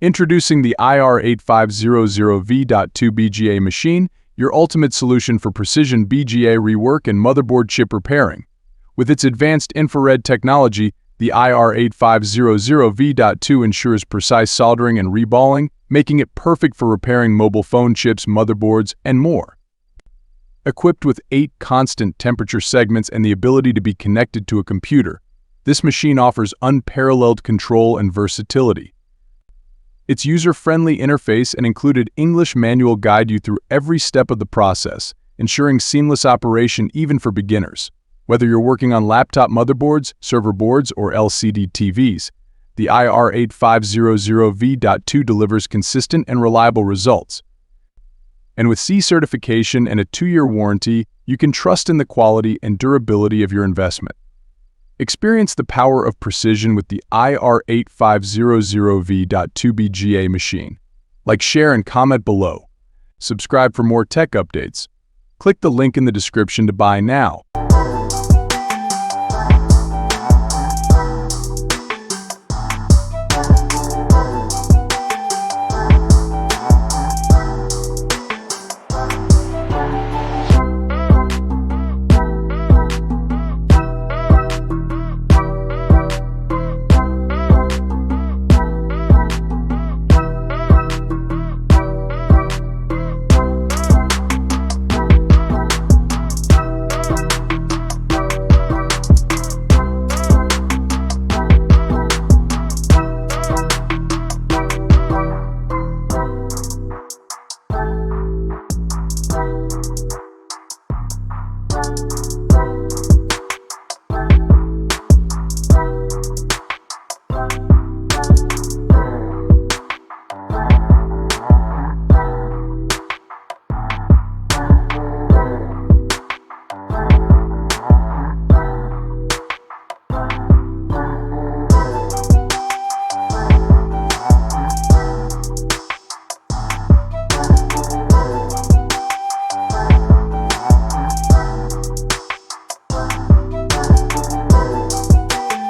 Introducing the IR8500 V.2 BGA machine, your ultimate solution for precision BGA rework and motherboard chip repairing. With its advanced infrared technology, the IR8500 V.2 ensures precise soldering and reballing, making it perfect for repairing mobile phone chips, motherboards, and more. Equipped with 8 constant temperature segments and the ability to be connected to a computer, this machine offers unparalleled control and versatility. Its user-friendly interface and included English manual guide you through every step of the process, ensuring seamless operation even for beginners. Whether you're working on laptop motherboards, server boards, or LCD TVs, the IR8500 V.2 delivers consistent and reliable results. And with C certification and a 2-year warranty, you can trust in the quality and durability of your investment. Experience the power of precision with the IR8500 V.2 BGA machine. Like, share, and comment below. Subscribe for more tech updates. Click the link in the description to buy now.